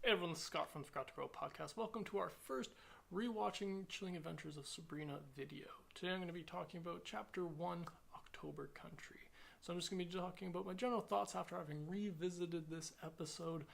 Hey everyone, this is Scott from the Forgot to Grow podcast. Welcome to our first ReWatching Chilling Adventures of Sabrina video. Today I'm going to be talking about Chapter 1, October Country. So I'm just going to be talking about my general thoughts after having revisited this episode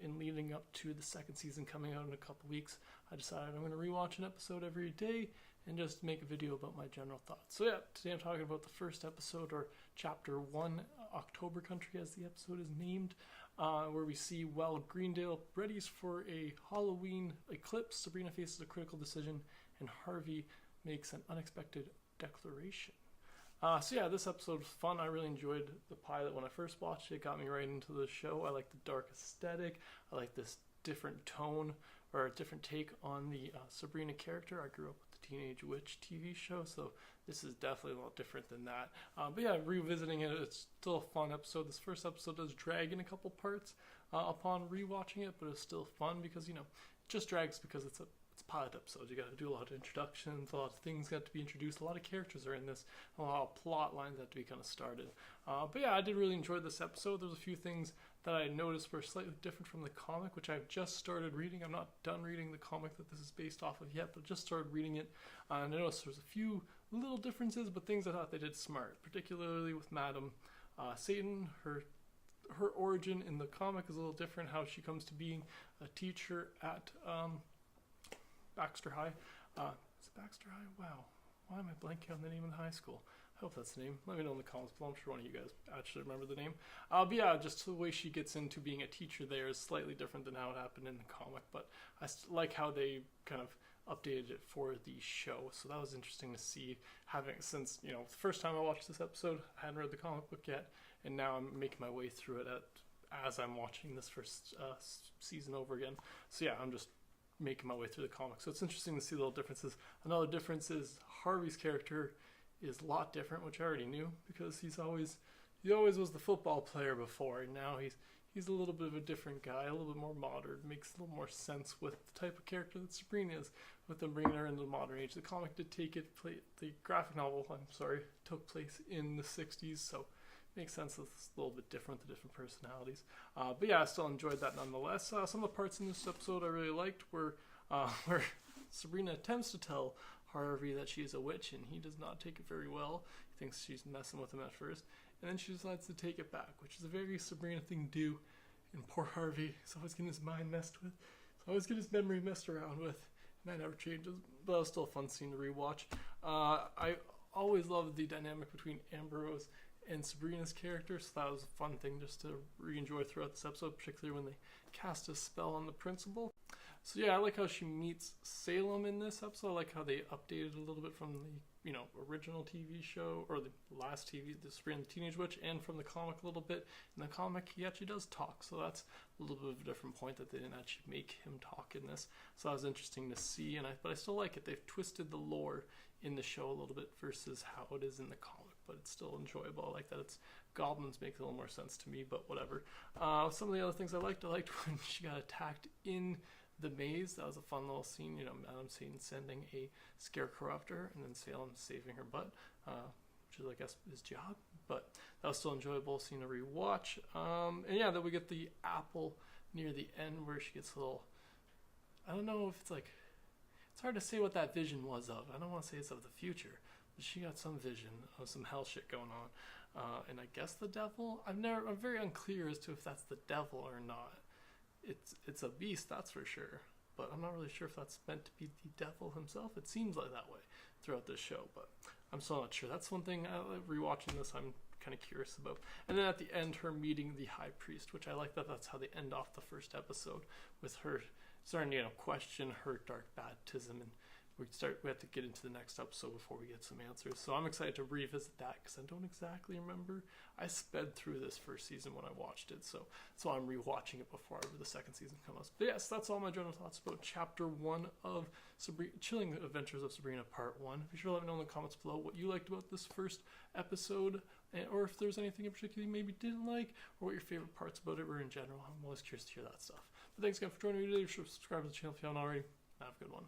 in leading up to the second season coming out in a couple weeks. I decided I'm going to rewatch an episode every day and just make a video about my general thoughts. So yeah, today I'm talking about the first episode, or Chapter 1, October Country as the episode is named, where we see while Greendale readies for a Halloween eclipse, Sabrina faces a critical decision and Harvey makes an unexpected declaration. So yeah, this episode was fun. I really enjoyed the pilot when I first watched it. It got me right into the show. I like the dark aesthetic. I like this different tone or a different take on the Sabrina character. I grew up with the Teenage Witch TV show, so this is definitely a lot different than that. But yeah, revisiting it, it's still a fun episode. This first episode does drag in a couple parts upon rewatching it, but it's still fun because, you know, it just drags because it's a pilot episode. You got to do a lot of introductions, a lot of things got to be introduced, a lot of characters are in this, a lot of plot lines have to be kind of started. But yeah, I did really enjoy this episode. There's a few things that I noticed were slightly different from the comic, which I've just started reading. I'm not done reading the comic that this is based off of yet, but just started reading it. And I noticed there's a few little differences, but things I thought they did smart, particularly with Madam Satan. Her origin in the comic is a little different, how she comes to being a teacher at Baxter High. Is it Baxter High? Wow. Why am I blanking on the name of the high school? I hope that's the name. Let me know in the comments below. I'm sure one of you guys actually remember the name. But yeah, just the way she gets into being a teacher there is slightly different than how it happened in the comic. But I like how they kind of updated it for the show. So that was interesting to see, since, you know, the first time I watched this episode, I hadn't read the comic book yet. And now I'm making my way through it as I'm watching this first season over again. So yeah, I'm just making my way through the comic. So it's interesting to see little differences. Another difference is Harvey's character is a lot different, which I already knew because he always was the football player before, and now he's a little bit of a different guy, a little bit more modern. Makes a little more sense with the type of character that Sabrina is, with them bringing her into the modern age. The comic did the graphic novel, took place in the 60s, so makes sense. It's a little bit different, the different personalities. But yeah, I still enjoyed that nonetheless. Some of the parts in this episode I really liked were where Sabrina attempts to tell Harvey that she's a witch, and he does not take it very well. He thinks she's messing with him at first, and then she decides to take it back, which is a very Sabrina thing to do. And poor Harvey is always getting his mind messed with. He's always getting his memory messed around with, and that never changes. But that was still a fun scene to rewatch. I always loved the dynamic between Ambrose and Sabrina's character, so that was a fun thing just to re-enjoy throughout this episode, particularly when they cast a spell on the principal. So yeah, I like how she meets Salem in this episode. I like how they updated a little bit from the, original TV show, or the last the Sabrina the Teenage Witch, and from the comic a little bit. In the comic, he actually does talk, so that's a little bit of a different point, that they didn't actually make him talk in this. So that was interesting to see, but I still like it. They've twisted the lore in the show a little bit versus how it is in the comic, but it's still enjoyable. I like that it's goblins, makes a little more sense to me, but whatever. Some of the other things I liked when she got attacked in the maze. That was a fun little scene, Madam Satan sending a scarecrow after her, and then Salem saving her butt, which is, I guess, his job, but that was still enjoyable scene to rewatch. And yeah, then we get the apple near the end where she gets a little, I don't know if it's hard to say what that vision was of. I don't want to say it's of the future, but she got some vision of some hell shit going on. And I guess the devil, I'm very unclear as to if that's the devil or not. It's a beast, that's for sure, but I'm not really sure if that's meant to be the devil himself. It seems like that way throughout this show, but I'm still not sure. That's one thing, rewatching this, I'm kind of curious about. And then at the end, her meeting the high priest, which I like that's how they end off the first episode, with her starting to question her dark baptism, and we have to get into the next episode before we get some answers. So I'm excited to revisit that because I don't exactly remember. I sped through this first season when I watched it, so I'm rewatching it before the second season comes. But yes, that's all my general thoughts about Chapter 1 of Chilling Adventures of Sabrina Part 1. Be sure to let me know in the comments below what you liked about this first episode, or if there's anything in particular you maybe didn't like, or what your favorite parts about it were in general. I'm always curious to hear that stuff. But thanks again for joining me today. Be sure to subscribe to the channel if you haven't already. Have a good one.